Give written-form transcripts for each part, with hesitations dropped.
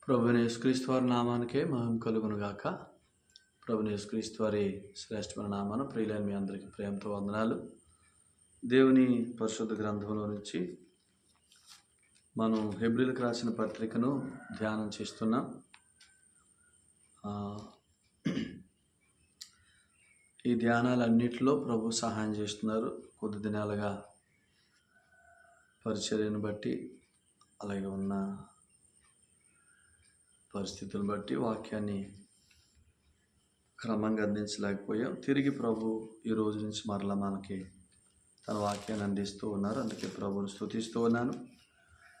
ప్రభువైన యేసుక్రీస్తు వారి నామానికే మహిమ కలుగును గాక. ప్రభువైన యేసుక్రీస్తు వారి శ్రేష్టమైన నామాన ప్రియులైన మీ అందరికీ ప్రేమతో వందనాలు. దేవుని పరిశుద్ధ గ్రంథంలో నుంచి మనం హెబ్రీలకు రాసిన పత్రికను ధ్యానం చేస్తున్నాం. ఈ ధ్యానాలన్నిటిలో ప్రభు సహాయం చేస్తున్నారు. కొద్ది దినాలుగా పరిచర్యను బట్టి, అలాగే ఉన్న పరిస్థితులను బట్టి వాక్యాన్ని క్రమంగా అందించలేకపోయాం. తిరిగి ప్రభు ఈ రోజు నుంచి మరలా మనకి తన వాక్యాన్ని అందిస్తూ ఉన్నారు. అందుకే ప్రభువును స్తుతిస్తూ ఉన్నాను.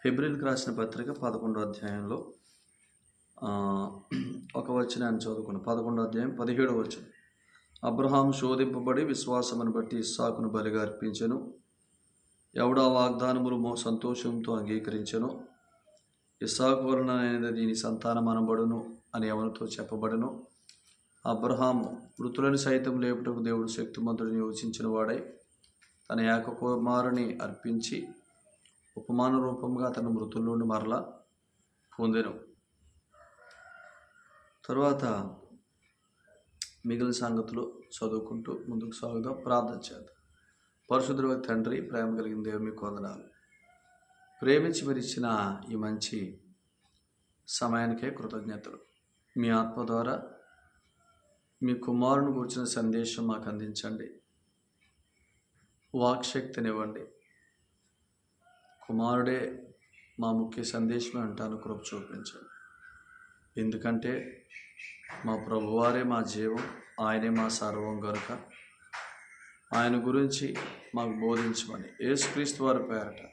హెబ్రీలకు రాసిన పత్రిక 11వ అధ్యాయంలో ఒక వచనాన్ని చదువుకున్నాం. 11వ అధ్యాయం 17వ వచనం. అబ్రహాము శోధింపబడి విశ్వాసమును బట్టి ఇస్సాకును బలిగా అర్పించెను. ఎవడా వాగ్దానములు సంతోషంతో అంగీకరించెను. ఇస్సాకు వలన దీని సంతానం అనబడును అని ఎవరితో చెప్పబడను. అబ్రహాము మృతులను సైతం లేపుటకు దేవుడు శక్తిమంతుడిని యోచించిన వాడై తన ఏకకుమారుని అర్పించి ఉపమాన రూపంగా అతను మృతుల నుండి మరలా పొందెను. తరువాత మిగిలిన సంగతులు చదువుకుంటూ ముందుకు సాగుదాం. ప్రార్థన చేద్దాం. పరిశుద్ధుడైన తండ్రి, ప్రేమ కలిగిన దేవుని మీకు వందనాలు. ప్రేమించి మరిచిన ఈ మంచి సమయానికే కృతజ్ఞతలు. మీ ఆత్మ ద్వారా మీ కుమారుని కూర్చిన సందేశం మాకు అందించండి. వాక్శక్తినివ్వండి. కుమారుడే మా ముఖ్య సందేశమే అంటాను, కృప చూపించండి. ఎందుకంటే మా ప్రభువారే మా జీవం, ఆయనే మా సర్వం గనుక ఆయన గురించి మాకు బోధించమని యేసుక్రీస్తు వారి పేరట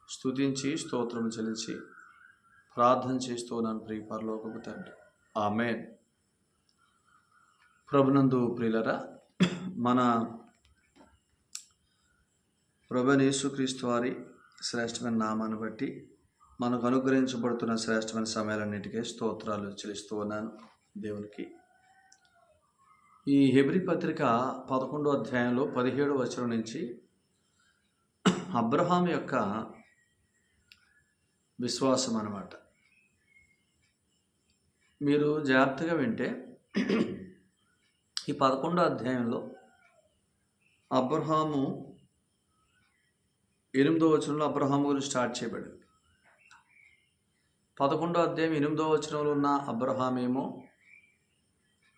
స్తుతించి స్తోత్రం చెల్లించి ప్రార్థన చేస్తూ ఉన్నాను ప్రియ పరలోకపు తండ్రి. ఆమేన్. ప్రభునందు ప్రియులరా, మన ప్రభువైన యేసుక్రీస్తు వారి శ్రేష్టమైన నామాన్ని బట్టి మనకు అనుగ్రహించబడుతున్న శ్రేష్టమైన సమయాలన్నిటికీ స్తోత్రాలు చెల్లిస్తూ ఉన్నాను దేవునికి. ఈ హెబ్రీ పత్రిక 11వ అధ్యాయంలో 17వ వచనం నుంచి అబ్రహాము యొక్క విశ్వాసం అన్నమాట. మీరు జాగ్రత్తగా వింటే ఈ 11వ అధ్యాయంలో అబ్రహాము 8వ వచనంలో అబ్రహాము గురించి స్టార్ట్ చేయబడింది. 11వ అధ్యాయం 8వ వచనంలో ఉన్న అబ్రహామేమో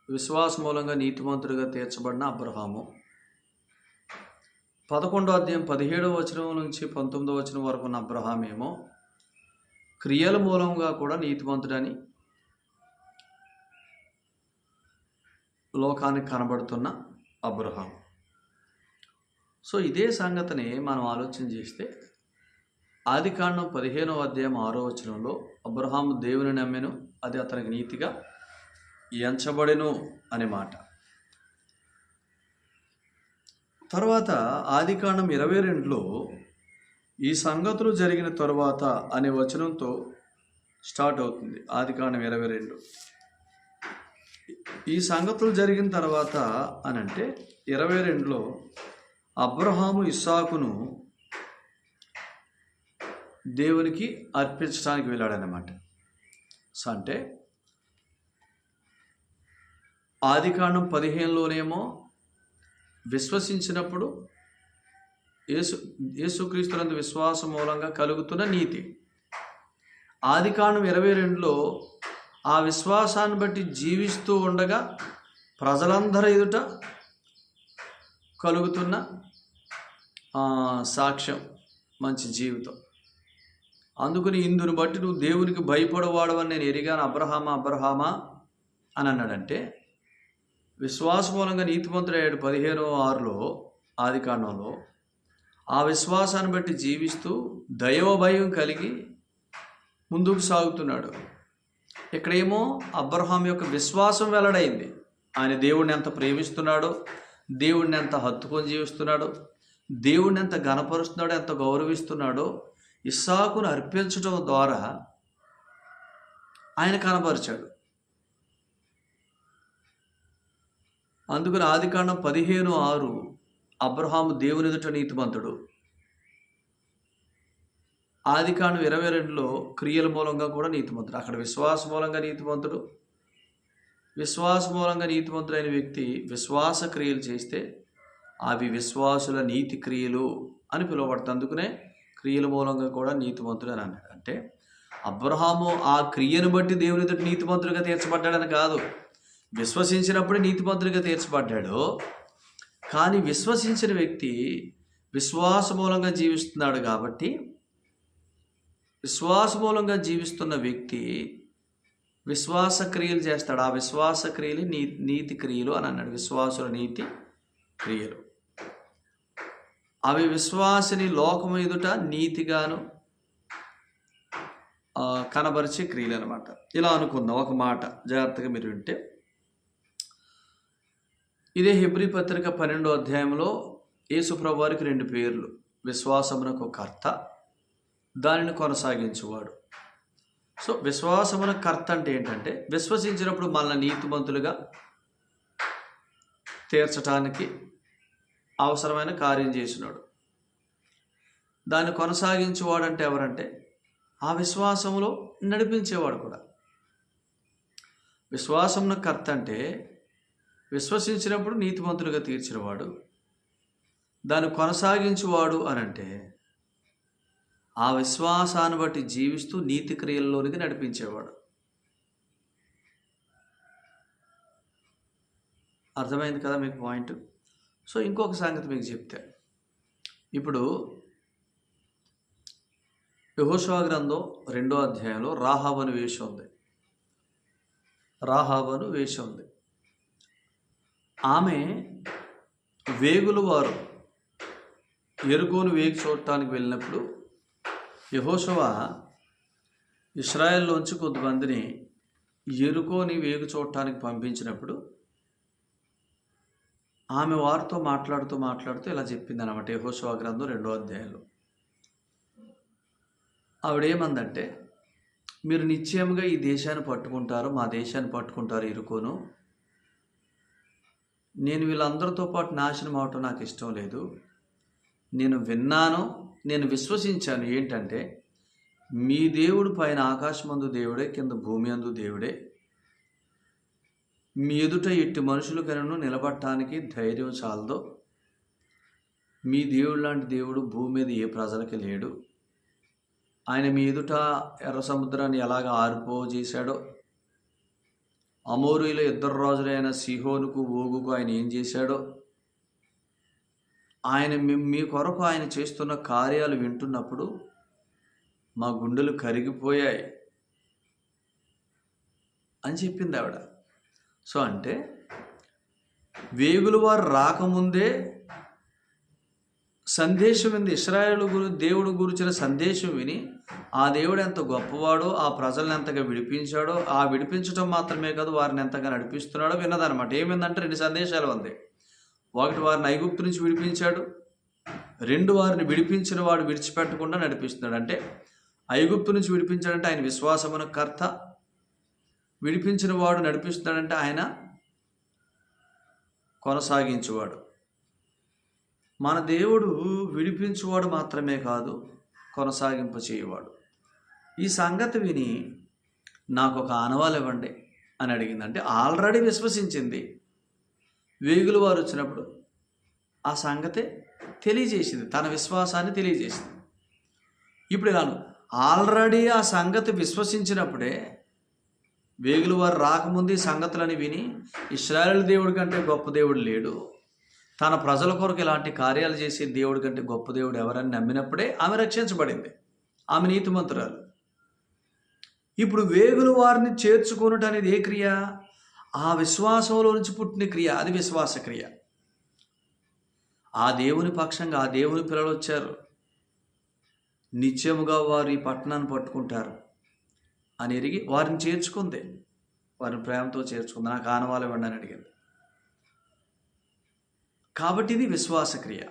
విశ్వాస మూలంగా నీతిమంతుడిగా తీర్చబడిన అబ్రహాము. 11వ అధ్యాయం 17వ వచనం నుంచి 19వ వచనం వరకు ఉన్న అబ్రహామేమో క్రియల మూలంగా కూడా నీతిమంతుడని లోకానికి కనబడుతున్న అబ్రహాము. సో ఇదే సంగతిని మనం ఆలోచన చేస్తే ఆదికాండం 15వ అధ్యాయం 6వ వచనంలో అబ్రహాము దేవుని నమ్మెను, అది అతనికి నీతిగా ఎంచబడెను అనే మాట. తర్వాత ఆదికాండం 22లో ఈ సంగతులు జరిగిన తరువాత అనే వచనంతో స్టార్ట్ అవుతుంది. ఆదికాండం 22 ఈ సంగతులు జరిగిన తర్వాత అని అంటే 22లో అబ్రహాము ఇస్సాకును దేవునికి అర్పించడానికి వెళ్ళాడనమాట. సో అంటే ఆదికాండం 15లోనేమో విశ్వసించినప్పుడు యేసుక్రీస్తునందు విశ్వాసం మూలంగా కలుగుతున్న నీతి. ఆదికాండం 22లో ఆ విశ్వాసాన్ని బట్టి జీవిస్తూ ఉండగా ప్రజలందరి ఎదుట కలుగుతున్న సాక్ష్యం, మంచి జీవితం. అందుకని ఇందుని బట్టి నువ్వు దేవునికి భయపడవాడవని నేను ఎరిగాను అబ్రహామా అని అన్నాడంటే విశ్వాస మూలంగా నీతిమంతుడయ్యాడు 15:6లో ఆదికాండంలో. ఆ విశ్వాసాన్ని బట్టి జీవిస్తూ దైవభయం కలిగి ముందుకు సాగుతున్నాడు. ఇక్కడేమో అబ్రహాం యొక్క విశ్వాసం వెల్లడైంది. ఆయన దేవుడిని ఎంత ప్రేమిస్తున్నాడో, దేవుడిని ఎంత హత్తుకొని జీవిస్తున్నాడో, దేవుడిని ఎంత ఘనపరుస్తున్నాడో, ఎంత గౌరవిస్తున్నాడో ఇస్సాకును అర్పించడం ద్వారా ఆయన కనపరిచాడు. అందుకని ఆదికాండం 15:6 అబ్రహాము దేవుని ఎదుట నీతిమంతుడు, ఆదికాండం 22లో క్రియల మూలంగా కూడా నీతిమంతుడు. అక్కడ విశ్వాస మూలంగా నీతిమంతుడు. విశ్వాస మూలంగా నీతిమంతుడైన వ్యక్తి విశ్వాస క్రియలు చేస్తే అవి విశ్వాసుల నీతి క్రియలు అని పిలువబడుతుంది. అందుకనే క్రియల మూలంగా కూడా నీతిమంతుడు అని అన్నాడు. అంటే అబ్రహాము ఆ క్రియను బట్టి దేవుని ఎదుట నీతిమంతుడిగా తీర్చబడ్డాడని కాదు. విశ్వసించినప్పుడే నీతిమంతుడిగా తీర్చబడ్డాడు. కానీ విశ్వసించిన వ్యక్తి విశ్వాస మూలంగా జీవిస్తున్నాడు కాబట్టి విశ్వాస మూలంగా జీవిస్తున్న వ్యక్తి విశ్వాస క్రియలు చేస్తాడు. ఆ విశ్వాస క్రియలు నీతి క్రియలు అని అన్నాడు. విశ్వాసుల నీతి క్రియలు అవి విశ్వాసిని లోకము ఎదుట నీతిగాను కనబరిచే క్రియలు అనమాట. ఇలా అనుకుందాం. ఒక మాట జాగ్రత్తగా మీరు వింటే, ఇదే హెబ్రీ పత్రిక 12వ అధ్యాయంలో యేసుప్రభు వారికి 2 పేర్లు. విశ్వాసమునకు కర్త, దానిని కొనసాగించువాడు. సో విశ్వాసమున కర్త అంటే ఏంటంటే విశ్వసించినప్పుడు మనల్ని నీతిమంతులుగా తీర్చడానికి అవసరమైన కార్యం చేసినాడు. దాన్ని కొనసాగించేవాడు అంటే ఎవరంటే ఆ విశ్వాసంలో నడిపించేవాడు కూడా. విశ్వాసమున కర్త అంటే విశ్వసించినప్పుడు నీతిమంతులుగా తీర్చినవాడు. దాన్ని కొనసాగించేవాడు అని అంటే ఆ విశ్వాసాన్ని బట్టి జీవిస్తూ నీతి క్రియల్లోనికి నడిపించేవాడు. అర్థమైంది కదా మీకు పాయింట్? సో ఇంకొక సంగతి మీకు చెప్తే, ఇప్పుడు యెహోషువ గ్రంథం 2వ అధ్యాయంలో రాహాబు అని వేషం ఉంది. రాహాబు అని వేషం ఉంది. ఆమె వేగులు వారు యెరికోను వేగు చూడటానికి వెళ్ళినప్పుడు యెహోషువ ఇశ్రాయేల్లోంచి కొంతమందిని యెరికోని వేగు చూడటానికి పంపించినప్పుడు ఆమె వారితో మాట్లాడుతూ ఇలా చెప్పింది అనమాట. యెహోషువ గ్రంథం 2వ అధ్యాయంలో ఆవిడేమందంటే, మీరు నిశ్చయంగా ఈ దేశాన్ని పట్టుకుంటారు, మా దేశాన్ని పట్టుకుంటారు యెరికోను. నేను వీళ్ళందరితో పాటు నాశనం అవటం నాకు ఇష్టం లేదు. నేను విన్నాను, నేను విశ్వసించాను. ఏంటంటే మీ దేవుడు పైన ఆకాశమందు దేవుడే, కింద భూమి అందు దేవుడే. మీ ఎదుట ఎట్టి మనుషులకైనా నిలబడటానికి ధైర్యం చాలదో. మీ దేవుడు లాంటి దేవుడు భూమి మీద ఏ ప్రజలకి లేడు. ఆయన మీ ఎదుట ఎర్ర సముద్రాన్ని ఎలాగ ఆరిపోజేశాడో, అమోరీలో 2 రాజులైన సీహోనుకు ఓగుకు ఆయన ఏం చేశాడో, ఆయన మీ కొరకు ఆయన చేస్తున్న కార్యాలు వింటున్నప్పుడు మా గుండెలు కరిగిపోయాయి అని చెప్పింది ఆవిడ. సో అంటే వేగులు వారు రాకముందే సందేశం వింది. ఇశ్రాయేలు దేవుడు గురించిన సందేశం విని ఆ దేవుడు ఎంత గొప్పవాడో, ఆ ప్రజల్ని ఎంతగా విడిపించాడో, ఆ విడిపించడం మాత్రమే కాదు వారిని ఎంతగా నడిపిస్తున్నాడో విన్నదనమాట. ఏమిందంటే 2 సందేశాలు ఉంది. 1 వారిని ఐగుప్తు నుంచి విడిపించాడు. 2 వారిని విడిపించిన వాడు విడిచిపెట్టకుండా నడిపిస్తున్నాడు. అంటే ఐగుప్తు నుంచి విడిపించాడంటే ఆయన విశ్వాసమున కర్త, విడిపించిన వాడు నడిపిస్తున్నాడంటే ఆయన కొనసాగించువాడు. మన దేవుడు విడిపించువాడు మాత్రమే కాదు, కొనసాగింప చేయవాడు. ఈ సంగతి విని నాకు ఒక ఆనవాలు ఇవ్వండి అని అడిగింది. అంటే ఆల్రెడీ విశ్వసించింది. వేగులు వారు వచ్చినప్పుడు ఆ సంగతే తెలియజేసింది, తన విశ్వాసాన్ని తెలియజేసింది. ఇప్పుడు ఇలా ఆల్రెడీ ఆ సంగతి విశ్వసించినప్పుడే, వేగులు వారు రాకముందు ఈ సంగతులని విని ఇశ్రాయేలు దేవుడి కంటే గొప్ప దేవుడు లేడు, తన ప్రజల కొరకు ఇలాంటి కార్యాలు చేసే దేవుడి కంటే గొప్ప దేవుడు ఎవరని నమ్మినప్పుడే ఆమె రక్షించబడింది. ఆమె నీతిమంతురాలు. ఇప్పుడు వేగులు వారిని చేర్చుకోవటం అనేది ఏ క్రియ? ఆ విశ్వాసంలో నుంచి పుట్టిన క్రియ. అది విశ్వాస క్రియ. ఆ దేవుని పక్షంగా ఆ దేవుని పిల్లలు వచ్చారు, నిత్యముగా వారు ఈ పట్టణాన్ని పట్టుకుంటారు అని ఎరిగి వారిని చేర్చుకుంది. వారిని ప్రేమతో చేర్చుకుంది. నాకు ఆనవాలు ఇవ్వండి అని అడిగింది. కాబట్టి ఇది విశ్వాస క్రియ.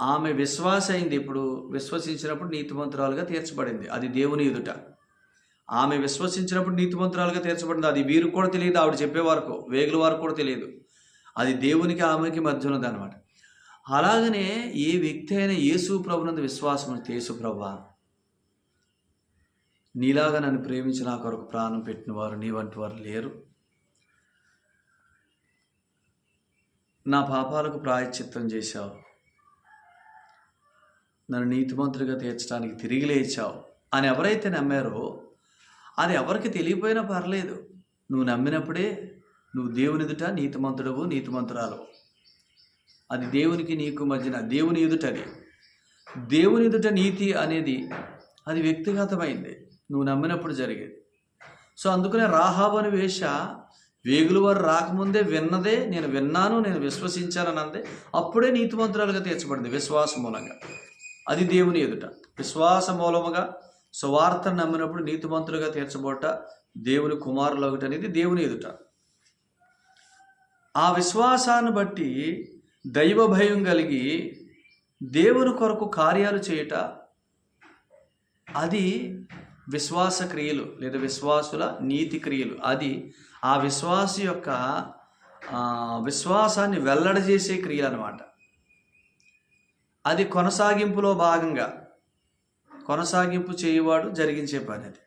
ఆమె విశ్వాస అయింది. ఇప్పుడు విశ్వసించినప్పుడు నీతిమంతురాలుగా తీర్చబడింది. అది దేవుని ఎదుట. ఆమె విశ్వసించినప్పుడు నీతిమంతురాలుగా తీర్చబడింది. అది వీరికి కూడా తెలియదు, ఆవిడ చెప్పే వరకు, వేగుల వారికి కూడా తెలియదు. అది దేవునికి ఆమెకి మధ్య ఉన్నది అనమాట. అలాగనే ఏ వ్యక్తి అయినా యేసు ప్రభునందు విశ్వాసం ఉంటే, యేసు ప్రభువా నీలాగా నన్ను ప్రేమించి నా కొరకు ప్రాణం పెట్టిన వారు నీ వంటి వారు లేరు. నా పాపాలకు ప్రాయశ్చిత్తం చేశావు, నన్ను నీతిమంతుడిగా తీర్చడానికి తిరిగి లేచావు అని ఎవరైతే నమ్మారో, అది ఎవరికి తెలియపోయినా పర్లేదు, నువ్వు నమ్మినప్పుడే నువ్వు దేవుని ఎదుట నీతిమంతుడవు, నీతిమంతురాలు. అది దేవునికి నీకు మధ్యన దేవుని ఎదుటది. దేవుని ఎదుట నీతి అనేది అది వ్యక్తిగతమైంది, నువ్వు నమ్మినప్పుడు జరిగేది. సో అందుకనే రాహాబు అని వేశ్య వేగుల వారు రాకముందే విన్నదే, నేను విన్నాను, నేను విశ్వసించానని అందే, అప్పుడే నీతిమంతురాలుగా తీర్చబడింది విశ్వాసం మూలంగా. అది దేవుని ఎదుట విశ్వాస మూలముగా సువార్తను నమ్మినప్పుడు నీతిమంతులుగా తీర్చబోట దేవుని కుమారులు ఒకటి అనేది దేవుని ఎదుట. ఆ విశ్వాసాన్ని బట్టి దైవ భయం కలిగి దేవుని కొరకు కార్యాలు చేయుట, అది విశ్వాస క్రియలు లేదా విశ్వాసుల నీతి క్రియలు. అది ఆ విశ్వాస యొక్క విశ్వాసాన్ని వెల్లడజేసే క్రియలు అన్నమాట. అది కొనసాగింపులో భాగంగా కొనసాగింపు చేయవాడు జరిగించే పని అది.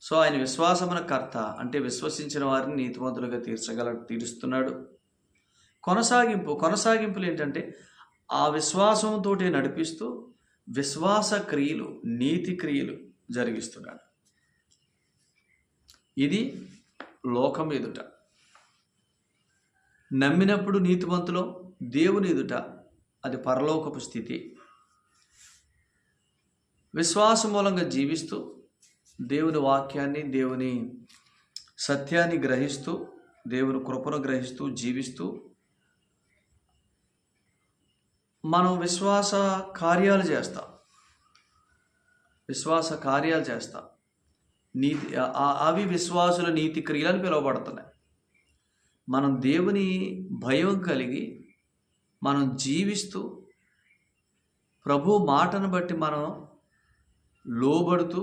సో ఆయన విశ్వాసమున కర్త, అంటే విశ్వసించిన వారిని నీతిమంతులుగా తీరుస్తున్నాడు. కొనసాగింపులు ఏంటంటే ఆ విశ్వాసంతో నడిపిస్తూ విశ్వాస క్రియలు, నీతి క్రియలు జరిగిస్తున్నాడు. ఇది లోకం ఎదుట నమ్మినప్పుడు నీతిమంతులో, దేవుని ఎదుట అది పరలోకపు స్థితి. విశ్వాస మూలంగా జీవిస్తూ దేవుని వాక్యాన్ని, దేవుని సత్యాన్ని గ్రహిస్తూ, దేవుని కృపను గ్రహిస్తూ జీవిస్తూ మనం విశ్వాస కార్యాలు చేస్తాం. నీతి అవి విశ్వాసుల నీతి క్రియలు అని పిలువబడుతున్నాయి. మనం దేవుని భయం కలిగి మనం జీవిస్తూ ప్రభు మాటను బట్టి మనం లోబడుతూ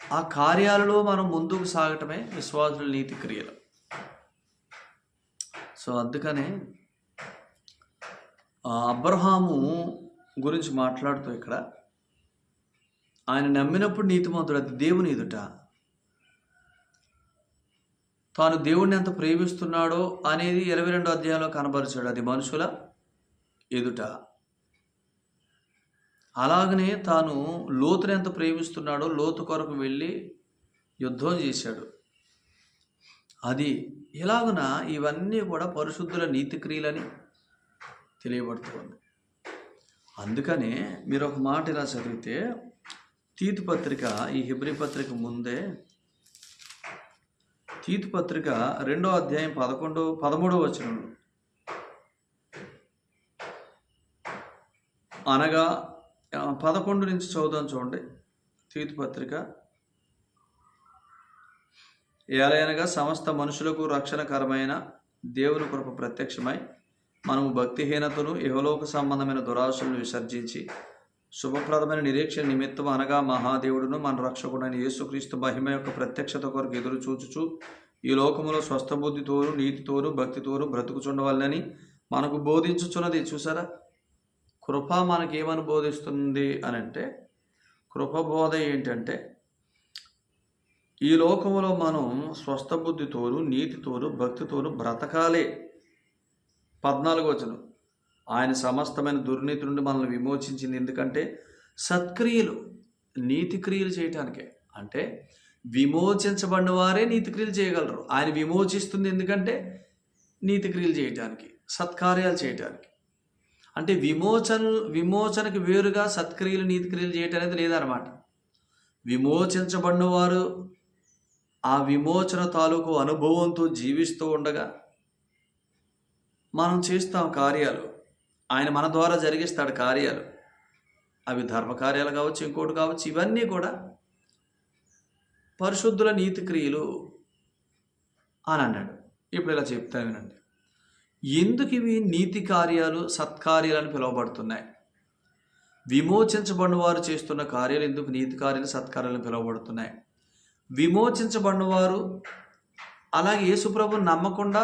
ఆ కార్యాలలో మనం ముందుకు సాగటమే విశ్వాసుల నీతి క్రియలు. సో అందుకనే అబ్రహాము గురించి మాట్లాడుతూ ఇక్కడ ఆయన నమ్మినప్పుడు నీతిమంతుడు, అది దేవుని ఎదుట. తాను దేవుణ్ణి ఎంత ప్రేమిస్తున్నాడో అనేది 22వ అధ్యాయంలో కనబరిచాడు, అది మనుషుల ఎదుట. అలాగనే తాను లోతుని ఎంత ప్రేమిస్తున్నాడో లోతు కొరకు వెళ్ళి యుద్ధం చేశాడు. అది ఇలాగున ఇవన్నీ కూడా పరిశుద్ధుల నీతి క్రియలని తెలియబడుతుంది. అందుకనే మీరు ఒక మాట ఇలా చదివితే తీతు పత్రిక, ఈ హెబ్రీ పత్రిక ముందే తీతు పత్రిక 2వ అధ్యాయం 13వ వచనంలో, అనగా 11 నుంచి చదువుదాం చూడండి. తీతు పత్రిక, ఏలయనగా సమస్త మనుషులకు రక్షణకరమైన దేవుని కృప ప్రత్యక్షమై మనము భక్తిహీనతను, ఇహలోక సంబంధమైన దురాశలను విసర్జించి శుభప్రదమైన నిరీక్షణ నిమిత్తం, అనగా మహాదేవుడును మన రక్షకుడైన యేసుక్రీస్తు మహిమ యొక్క ప్రత్యక్షత కొరకు ఎదురు చూచుచు ఈ లోకములో స్వస్థబుద్ధితోను, నీతితోను, భక్తితోను బ్రతుకుచుండవాలని మనకు బోధించుచున్నది. చూసారా, కృప మనకేమని బోధిస్తుంది అని అంటే, కృప బోధ ఏంటంటే ఈ లోకములో మనం స్వస్థబుద్ధితోను, నీతితోను, భక్తితోను బ్రతకాలే. 14వ వచనం, ఆయన సమస్తమైన దుర్నీతి నుండి మనల్ని విమోచించింది. ఎందుకంటే సత్క్రియలు, నీతి క్రియలు చేయటానికే. అంటే విమోచించబడిన వారే నీతి క్రియలు చేయగలరు. ఆయన విమోచిస్తుంది ఎందుకంటే నీతి క్రియలు చేయటానికి, సత్కార్యాలు చేయటానికి. అంటే విమోచనకు వేరుగా సత్క్రియలు, నీతి క్రియలు చేయటం అనేది లేదన్నమాట. విమోచించబడిన వారు ఆ విమోచన తాలూకు అనుభవంతో జీవిస్తూ ఉండగా మనం చేస్తాం కార్యాలు. ఆయన మన ద్వారా జరిగిస్తాడు కార్యాలు. అవి ధర్మకార్యాలు కావచ్చు, ఇంకోటి కావచ్చు. ఇవన్నీ కూడా పరిశుద్ధుల నీతి క్రియలు అని అన్నాడు. ఇప్పుడు ఇలా చెప్తాను వినండి, ఎందుకు ఇవి నీతి కార్యాలు, సత్కార్యాలని పిలువబడుతున్నాయి? విమోచించబడిన వారు చేస్తున్న కార్యాలు ఎందుకు నీతి కార్యాలు, సత్కార్యాలను పిలువబడుతున్నాయి? విమోచించబడిన వారు అలాగే యేసుప్రభుని నమ్మకుండా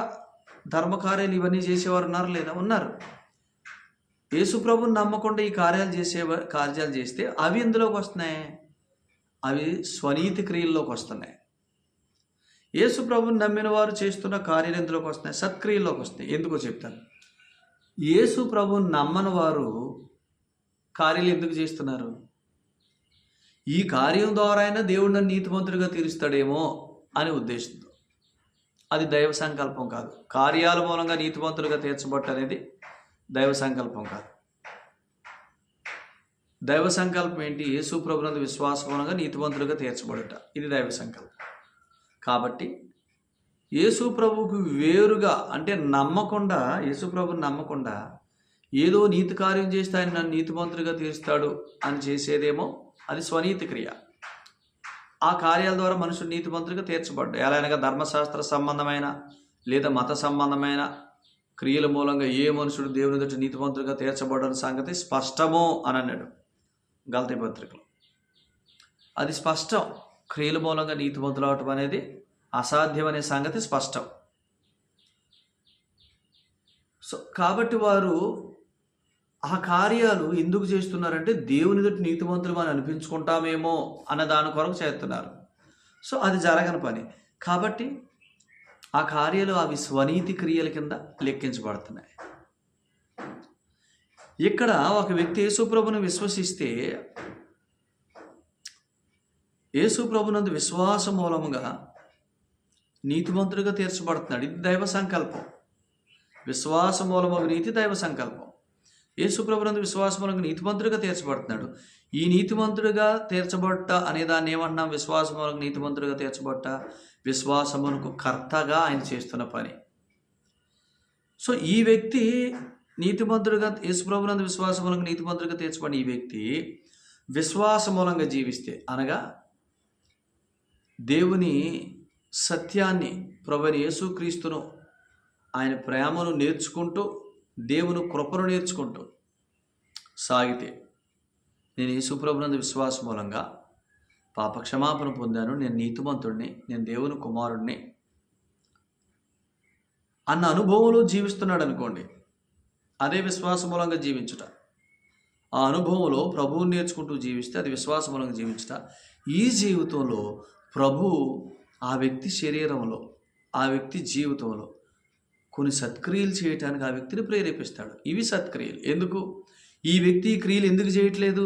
ధర్మకార్యాలు ఇవన్నీ చేసేవారు ఉన్నారు లేదా? ఉన్నారు. యేసు ప్రభుని నమ్మకుండా ఈ కార్యాలు చేస్తే అవి ఎందులోకి వస్తున్నాయి? అవి స్వనీతి క్రియల్లోకి వస్తున్నాయి. యేసు ప్రభుని నమ్మిన వారు చేస్తున్న కార్యాలు ఎందులోకి వస్తున్నాయి? సత్క్రియల్లోకి వస్తాయి. ఎందుకో చెప్తాను. యేసు ప్రభుని నమ్మని వారు కార్యాలు ఎందుకు చేస్తున్నారు? ఈ కార్యం ద్వారా అయినా దేవుడు నన్ను నీతిమంతుడిగా తీరుస్తాడేమో అనే ఉద్దేశంతో. అది దైవ సంకల్పం కాదు. కార్యాల మూలంగా నీతిమంతుడిగా తీర్చబట్ట అనేది దైవ సంకల్పం కాదు. దైవ సంకల్పం ఏంటి? యేసు ప్రభునందు విశ్వాసం మూలంగా నీతిమంతుడిగా తీర్చబడుట. ఇది దైవ సంకల్పం. కాబట్టి యేసు ప్రభువుకు వేరుగా, అంటే నమ్మకుండా, యేసు ప్రభుని నమ్మకుండా ఏదో నీతి కార్యం చేస్తే ఆయన నన్ను నీతిమంతుడిగా తీరుస్తాడు అని చేసేదేమో అది స్వనీతి క్రియ. ఆ కార్యాల ద్వారా మనుషుడు నీతిమంతుడిగా తీర్చబడ్డాడు. ఎలా అనగా ధర్మశాస్త్ర సంబంధమైన లేదా మత సంబంధమైన క్రియల మూలంగా ఏ మనుషుడు దేవుని ఎదుట నీతిమంతుడిగా తీర్చబడ్డ సంగతి స్పష్టమో అని అన్నాడు గలతీ పత్రికలో. అది స్పష్టం. క్రియల మూలంగా నీతిమంతులు అవటం అనేది అసాధ్యం అనే సంగతి స్పష్టం. సో కాబట్టి వారు ఆ కార్యాలు ఎందుకు చేస్తున్నారంటే దేవుని ఎదుట నీతిమంతులు మనం అనిపించుకుంటామేమో అన్న దాని కొరకు చేస్తున్నారు. సో అది జరగని పని. కాబట్టి ఆ కార్యాలు అవి స్వనీతి క్రియల కింద లెక్కించబడుతున్నాయి. ఇక్కడ ఒక వ్యక్తి యేసుప్రభుని విశ్వసిస్తే యేసుప్రభునందు విశ్వాస మూలముగా నీతిమంతుడిగా తీర్చబడుతున్నాడు. ఇది దైవ సంకల్పం. విశ్వాస మూలముగా నీతి దైవ సంకల్పం. యేసుప్రభునందు విశ్వాస మూలంగా నీతిమంతుడిగా తీర్చబడుతున్నాడు. ఈ నీతిమంతుడిగా తీర్చబట్ట అనే దాన్ని ఏమన్నాం? విశ్వాస మూలంగా నీతిమంతుడిగా తీర్చబట్ట, విశ్వాసమునకు కర్తగా ఆయన చేస్తున్న పని. సో ఈ వ్యక్తి నీతిమంతుడిగా, యేసుప్రభునందు విశ్వాస మూలంగా నీతిమంతుడిగా తీర్చబడిన ఈ వ్యక్తి విశ్వాస మూలంగా జీవిస్తే, అనగా దేవుని సత్యాన్ని, ప్రభువైన యేసుక్రీస్తును, ఆయన ప్రేమను నేర్చుకుంటూ, దేవుని కృపను నేర్చుకుంటూ సాగితే, నేను యేసుప్రభునందు విశ్వాస మూలంగా పాపక్షమాపణ పొందాను, నేను నీతిమంతుడిని, నేను దేవుని కుమారుడిని అన్న అనుభవంలో జీవిస్తున్నాడు అనుకోండి. అదే విశ్వాస మూలంగా జీవించుట. ఆ అనుభవంలో ప్రభువుని నేర్చుకుంటూ జీవిస్తే అది విశ్వాస మూలంగా జీవించుట. ఈ జీవితంలో ప్రభు ఆ వ్యక్తి శరీరంలో, ఆ వ్యక్తి జీవితంలో కొన్ని సత్క్రియలు చేయటానికి ఆ వ్యక్తిని ప్రేరేపిస్తాడు. ఇవి సత్క్రియలు. ఎందుకు ఈ వ్యక్తి ఈ క్రియలు ఎందుకు చేయట్లేదు?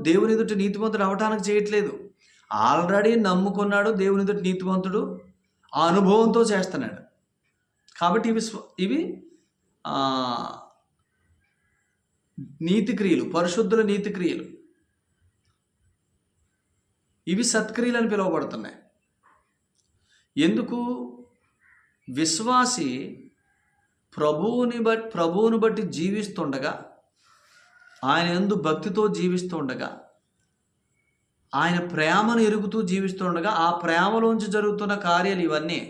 దేవుని ఎదుట నీతిమంతుడు అవటానికి చేయట్లేదు. ఆల్రెడీ నమ్ముకున్నాడు, దేవుని ఎదుట నీతిమంతుడు, ఆ అనుభవంతో చేస్తున్నాడు. కాబట్టి ఇవి నీతి క్రియలు, పరిశుద్ధుల నీతి క్రియలు. ఇవి సత్క్రియలు అని పిలువబడుతున్నాయి. ఎందుకు? విశ్వాసి ప్రభువుని బట్టి జీవిస్తుండగా, ఆయన యందు భక్తితో జీవిస్తుండగా, ఆయన ప్రేమను ఎరుగుతూ జీవిస్తుండగా, ఆ ప్రేమలోంచి జరుగుతున్న కార్యాలు ఇవన్నీ.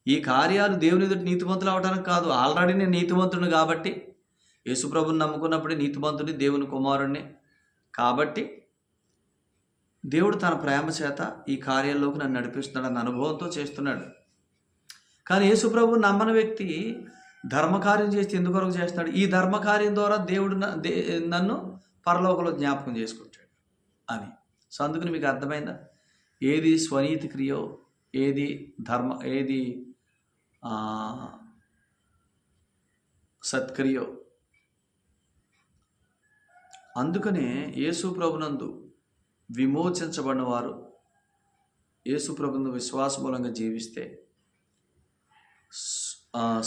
ఈ కార్యాలు దేవుని ఎదుట నీతిమంతులు అవడానికి కాదు. ఆల్రెడీ నేను నీతిమంతుడిని కాబట్టి, యేసుప్రభుని నమ్ముకున్నప్పుడే నీతిమంతుడిని, దేవుని కుమారుడిని కాబట్టి దేవుడు తన ప్రేమ చేత ఈ కార్యాల్లోకి నన్ను నడిపిస్తున్నాడు అన్న అనుభవంతో చేస్తున్నాడు. కానీ యేసుప్రభుని నమ్మని వ్యక్తి ధర్మకార్యం చేస్తే ఎందుకొరకు చేస్తాడు? ఈ ధర్మకార్యం ద్వారా దేవుడు నన్ను పరలోకంలో జ్ఞాపకం చేసుకుంటాడు అని. సో అందుకని మీకు అర్థమైందా? ఏది స్వనీతి క్రియో, ఏది ఏది సత్క్రియో. అందుకనే యేసుప్రభునందు విమోచించబడిన వారు యేసుప్రభునందు విశ్వాస మూలంగా జీవిస్తే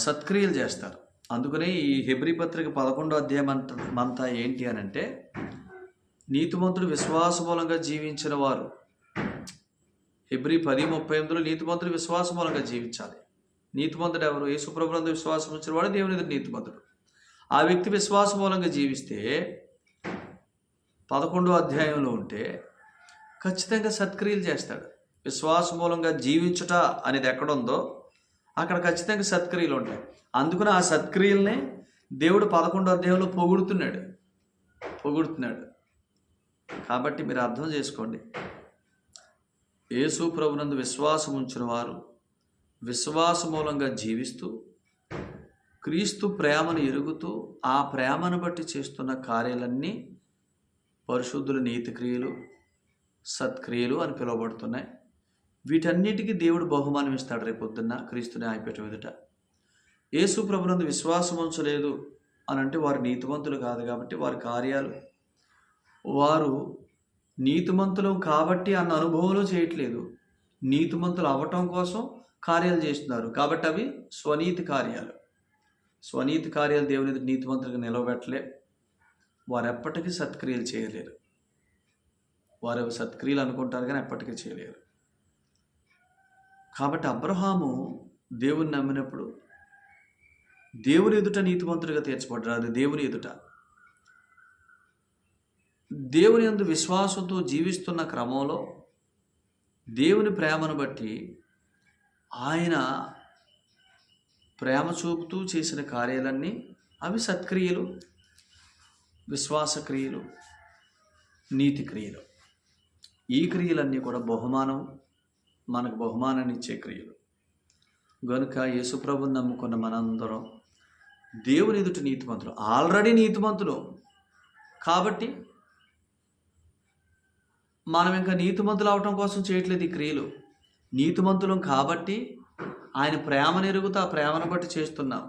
సత్క్రియలు చేస్తారు. అందుకనే ఈ హెబ్రీ పత్రిక 11వ అధ్యాయం అంతా ఏంటి అని అంటే, నీతిమంతుడు విశ్వాస మూలంగా జీవించిన వారు, హెబ్రీ 10:38లో నీతిమంతుడు విశ్వాస మూలంగా జీవించాలి. నీతిమంతుడు ఎవరు? యేసుప్రభునందు విశ్వాసం ఉంచిన వాడు దేవుని ఎదుట నీతిమంతుడు. ఆ వ్యక్తి విశ్వాస మూలంగా జీవిస్తే 11వ అధ్యాయంలో ఉంటే ఖచ్చితంగా సత్క్రియలు చేస్తాడు. విశ్వాస మూలంగా జీవించుట అనేది ఎక్కడుందో అక్కడ ఖచ్చితంగా సత్క్రియలు ఉంటాయి. అందుకని ఆ సత్క్రియల్ని దేవుడు 11వ అధ్యాయంలో పొగుడుతున్నాడు. కాబట్టి మీరు అర్థం చేసుకోండి, యేసు ప్రభునందు విశ్వాసం ఉంచిన వారు విశ్వాస మూలంగా జీవిస్తూ క్రీస్తు ప్రేమను ఎరుగుతూ ఆ ప్రేమను బట్టి చేస్తున్న కార్యాలన్నీ పరిశుద్ధుల నీతి క్రియలు, సత్క్రియలు అని పిలువబడుతున్నాయి. వీటన్నిటికీ దేవుడు బహుమానం ఇస్తాడు రేపొద్దున్న క్రీస్తు న్యాయపీఠం ఎదుట. యేసు ప్రభునందు విశ్వాసం ఉంచలేదు అని అంటే వారు నీతిమంతులు కాదు కాబట్టి వారి కార్యాలు వారు నీతిమంతులు కాబట్టి అన్న అనుభవంలో చేయట్లేదు. నీతిమంతులు అవ్వటం కోసం కార్యాలు చేస్తున్నారు కాబట్టి అవి స్వనీతి కార్యాలు. స్వనీతి కార్యాలు దేవుని నీతిమంతులుగా నిలవబెట్టలే. వారు ఎప్పటికీ సత్క్రియలు చేయలేరు. వారు సత్క్రియలు అనుకుంటారు కానీ ఎప్పటికీ చేయలేరు. కాబట్టి అబ్రహాము దేవుని నమ్మినప్పుడు దేవుని ఎదుట నీతిమంతుడిగా తీర్చబడ్డాడు. అది దేవుని ఎదుట. దేవుని యందు విశ్వాసంతో జీవిస్తున్న క్రమంలో దేవుని ప్రేమను బట్టి ఆయన ప్రేమ చూపుతూ చేసిన కార్యాలన్నీ అవి సత్క్రియలు, విశ్వాస క్రియలు, నీతి క్రియలు. ఈ క్రియలన్నీ కూడా మనకు బహుమానాన్ని ఇచ్చే క్రియలు. గనుక యేసుప్రభుని నమ్ముకున్న మనందరం దేవుని ఎదుట నీతిమంతులు, ఆల్రెడీ నీతిమంతులు. కాబట్టి మనం ఇంకా నీతిమంతులు అవటం కోసం చేయట్లేదు ఈ క్రియలు. నీతిమంతులం కాబట్టి ఆయన ప్రేమను ఎరుగుతూ ఆ ప్రేమను బట్టి చేస్తున్నాం.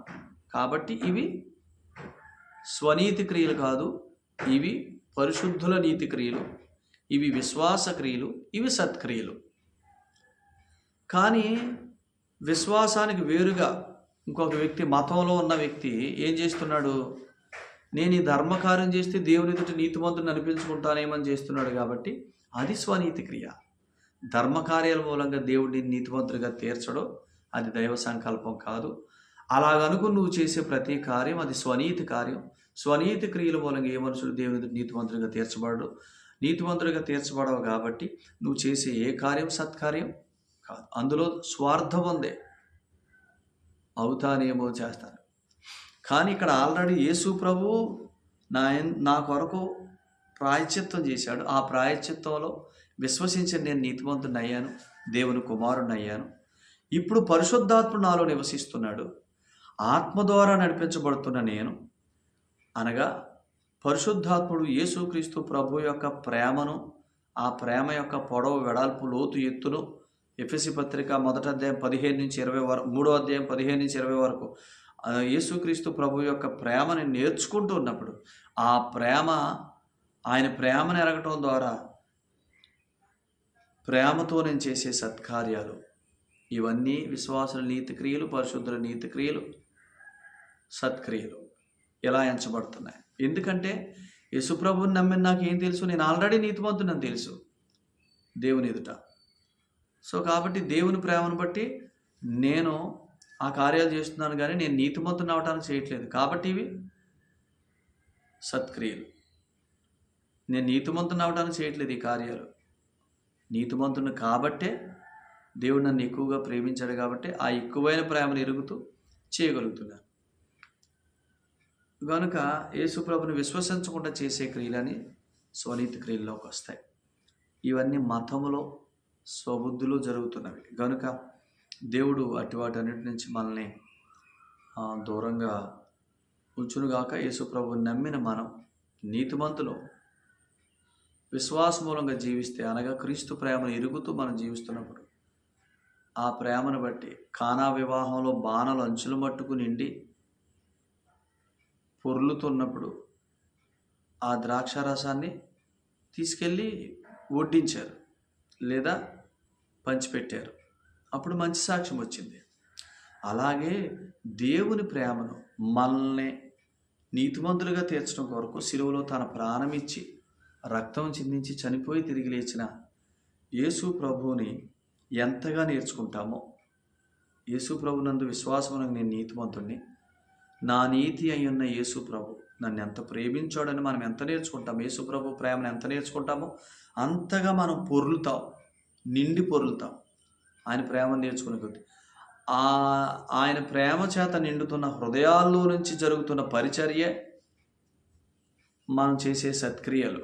కాబట్టి ఇవి స్వనీతి క్రియలు కాదు, ఇవి పరిశుద్ధుల నీతి క్రియలు, ఇవి విశ్వాస క్రియలు, ఇవి సత్క్రియలు. కానీ విశ్వాసానికి వేరుగా ఇంకొక వ్యక్తి, మతంలో ఉన్న వ్యక్తి ఏం చేస్తున్నాడు? నేను ఈ ధర్మకార్యం చేస్తే దేవుని ఎదుట నీతిమంతుని అనిపించుకుంటానేమని చేస్తున్నాడు. కాబట్టి అది స్వనీతి క్రియ. ధర్మకార్యాల మూలంగా దేవుడిని నీతిమంతుడిగా తీర్చడం అది దైవ సంకల్పం కాదు. అలాగనుకుని నువ్వు చేసే ప్రతి కార్యం అది స్వనీతి కార్యం. స్వనీతి క్రియల మూలంగా ఏ మనుషుడు దేవుని నీతిమంతుడిగా తీర్చబడడు. నీతిమంతుడిగా తీర్చబడవు కాబట్టి నువ్వు చేసే ఏ కార్యం సత్కార్యం కాదు. అందులో స్వార్థం ఉందే. అవుతానేమో చేస్తాను. కానీ ఇక్కడ ఆల్రెడీ యేసు ప్రభు నా కొరకు ప్రాయశ్చిత్తం చేశాడు. ఆ ప్రాయశ్చిత్తంలో విశ్వసించి నేను నీతిమంతుడిని అయ్యాను, దేవుని కుమారుడిని అయ్యాను. ఇప్పుడు పరిశుద్ధాత్మ నాలో నివసిస్తున్నాడు. ఆత్మ ద్వారా నడిపించబడుతున్న నేను, అనగా పరిశుద్ధాత్ముడు యేసుక్రీస్తు ప్రభు యొక్క ప్రేమను, ఆ ప్రేమ యొక్క పొడవు, వెడల్పు, లోతు, ఎత్తును ఎఫెసీ పత్రిక 1వ అధ్యాయం 15 నుంచి 20 వరకు, 3వ అధ్యాయం 15 నుంచి 20 వరకు యేసుక్రీస్తు ప్రభు యొక్క ప్రేమని నేర్చుకుంటూ ఉన్నప్పుడు ఆ ప్రేమ, ఆయన ప్రేమను ఎరగటం ద్వారా ప్రేమతో నేను చేసే సత్కార్యాలు ఇవన్నీ విశ్వాసుల నీతి క్రియలు, పరిశుద్ధుల నీతి క్రియలు, సత్క్రియలు ఎలా ఎంచబడుతున్నాయి. ఎందుకంటే యేసుప్రభుని నమ్మిన నాకు ఏం తెలుసు? నేను ఆల్రెడీ నీతిమంతునని తెలుసు దేవుని ఎదుట. సో కాబట్టి దేవుని ప్రేమను బట్టి నేను ఆ కార్యాలు చేస్తున్నాను, కానీ నేను నీతిమంతుని అవటానికి చేయట్లేదు. కాబట్టి ఇవి సత్క్రియలు. నేను నీతిమంతుని అవటానికి చేయట్లేదు ఈ కార్యాలు. నీతిమంతుని కాబట్టే దేవుడు నన్ను ఎక్కువగా ప్రేమించాడు. కాబట్టి ఆ ఎక్కువైన ప్రేమను ఎరుగుతూ చేయగలుగుతున్నాను. కనుక యేసుప్రభుని విశ్వసించకుండా చేసే క్రియలని స్వనీతి క్రియల్లోకి వస్తాయి. ఇవన్నీ మతములో, స్వబుద్ధిలో జరుగుతున్నవి. కనుక దేవుడు అటు వాటన్నిటి నుంచి మనల్ని దూరంగా ఉంచునుగాక. యేసుప్రభుని నమ్మిన మనం నీతిమంతులు విశ్వాసమూలంగా జీవిస్తే, అనగా క్రీస్తు ప్రేమను ఎరుగుతూ మనం జీవిస్తున్నప్పుడు ఆ ప్రేమను బట్టి కానా వివాహంలో బాణలు అంచులు మట్టుకు నిండి పొర్లుతున్నప్పుడు ఆ ద్రాక్షారసాన్ని తీసుకెళ్ళి వడ్డించారు లేదా పంచిపెట్టారు. అప్పుడు మంచి సాక్ష్యం వచ్చింది. అలాగే దేవుని ప్రేమను మనల్ని నీతిమంతులుగా తీర్చడం కొరకు సిలువలో తన ప్రాణం ఇచ్చి రక్తం చిందించి చనిపోయి తిరిగి లేచిన యేసు ప్రభువుని ఎంతగా నేర్చుకుంటామో, యేసు ప్రభునందు విశ్వాసమునకు నేను నీతిమంతుడిని, నా నీతి అయ్యున్న యేసు ప్రభు నన్ను ఎంత ప్రేమించాడని మనం ఎంత నేర్చుకుంటాం, యేసు ప్రభు ప్రేమను ఎంత నేర్చుకుంటామో అంతగా మనం పొర్లుతాం, నిండి పొర్లుతాం. ఆయన ప్రేమను నేర్చుకునే కొద్ది ఆయన ప్రేమ చేత నిండుతున్న హృదయాల్లో నుంచి జరుగుతున్న పరిచర్యే మనం చేసే సత్క్రియలు.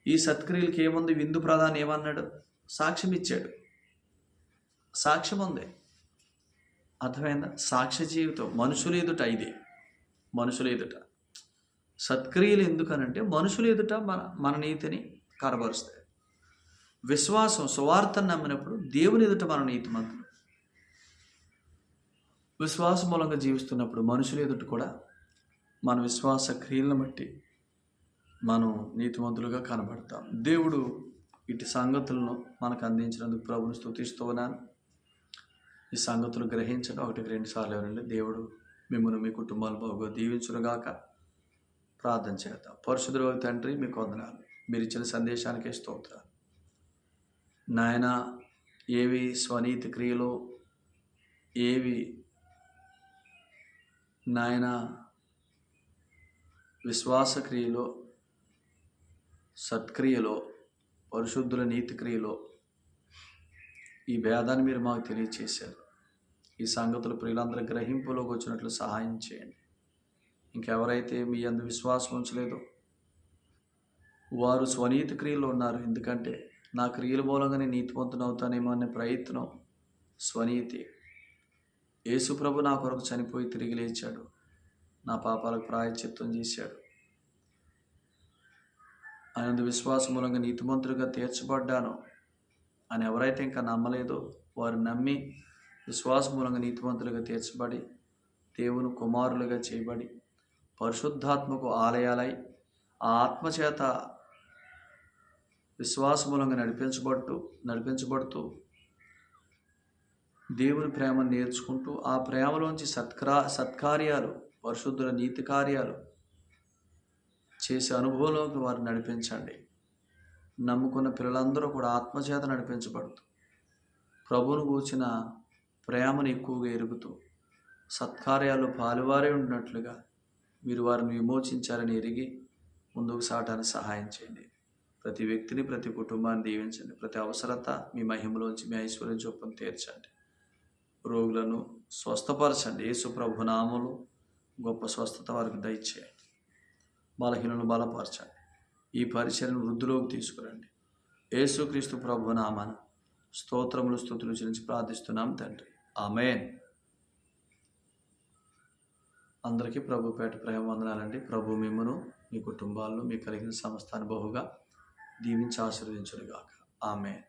ఈ సత్క్రియలకి ఏముంది? విందు ప్రధాని ఏమన్నాడు? సాక్ష్యం ఇచ్చాడు. సాక్ష్యం ఉంది. అర్థమైందా? సాక్ష్య జీవితం మనుషుల ఎదుట ఇదే. మనుషుల ఎదుట సత్క్రియలు ఎందుకనంటే మనుషుల ఎదుట మన నీతిని కనబరుస్తాయి. విశ్వాసం సువార్తను నమ్మినప్పుడు దేవుని ఎదుట మన నీతిమంతులు. విశ్వాస మూలంగా జీవిస్తున్నప్పుడు మనుషుల ఎదుట కూడా మన విశ్వాస క్రియలను బట్టి మనం నీతిమంతులుగా కనబడతాం. దేవుడు ఇటు సంగతులను మనకు అందించినందుకు ప్రభుని స్తుతిస్తూ ఉన్నాను. ఈ సంగతులు గ్రహించడం 1-2 సార్లు ఎవరండి. దేవుడు మిమ్మల్ని మీ కుటుంబాలు బాగా దీవించునుగాక. ప్రార్థన చేద్దాం. పరిశుద్ధుడైన తండ్రి, మీకు వందనాలు. మీరు ఇచ్చిన సందేశానికే స్తోత్రాలు నాయన. ఏవి స్వనీతి క్రియలో, ఏవి నాయన విశ్వాస క్రియలో, సత్క్రియలో, పరిశుద్ధుల నీతి క్రియలో ఈ భేదాన్ని మీరు మాకు తెలియచేశారు. ఈ సంగతులు ప్రియులందరూ గ్రహింపులోకి వచ్చినట్లు సహాయం చేయండి. ఇంకెవరైతే మీ యందు విశ్వాసం ఉంచలేదో వారు స్వనీతి క్రియలో ఉన్నారు. ఎందుకంటే నా క్రియల మూలంగా నేను నీతివంతుని అవుతానేమో అనే ప్రయత్నం స్వనీతి. యేసు ప్రభు నా కొరకు చనిపోయి తిరిగి లేచాడు, నా పాపాలకు ప్రాయశ్చిత్తం చేశాడు. ఆయన విశ్వాసం మూలంగా నీతిమంతులుగా తీర్చబడ్డాను అని ఎవరైతే ఇంకా నమ్మలేదో వారు నమ్మి విశ్వాసం మూలంగా నీతిమంతులుగా తీర్చబడి దేవుని కుమారులుగా చేయబడి పరిశుద్ధాత్మకు ఆలయాలై ఆ ఆత్మచేత విశ్వాసమూలంగా నడిపించబడుతూ దేవుని ప్రేమను నేర్చుకుంటూ ఆ ప్రేమలోంచి సత్కార్యాలు, పరిశుద్ధుల నీతి కార్యాలు చేసే అనుభవంలోకి వారు నడిపించండి. నమ్ముకున్న పిల్లలందరూ కూడా ఆత్మచేత నడిపించబడుతూ ప్రభువును గూర్చిన ప్రేమను ఎక్కువగా ఎరుగుతూ సత్కార్యాలు పాలువారే ఉన్నట్లుగా మీరు వారిని విమోచించారని ఎరిగి ముందుకు సాగడానికి సహాయం చేయండి. ప్రతి వ్యక్తిని, ప్రతి కుటుంబాన్ని దీవించండి. ప్రతి అవసరత మీ మహిమలోంచి మీ ఐశ్వర్యం చొప్పున తీర్చండి. రోగులను స్వస్థపరచండి. యేసు ప్రభు నామములో గొప్ప స్వస్థత వారికి దయచేయండి. బలహీనలను బలపరచండి. ఈ పరిచర్యను వృద్ధిలోకి తీసుకురండి. యేసుక్రీస్తు ప్రభు నామాన స్తోత్రములు, స్తుతులు చెల్లించి ప్రార్థిస్తున్నాం తండ్రి. ఆమేన్. అందరికీ ప్రభు పేట ప్రేమ వందనాలండి. ప్రభు మిమ్మును, మీ కుటుంబాలను, మీకు కలిగిన సమస్తాన్ని బహుగా దీవించి ఆశీర్వదించునుగాక. ఆమేన్.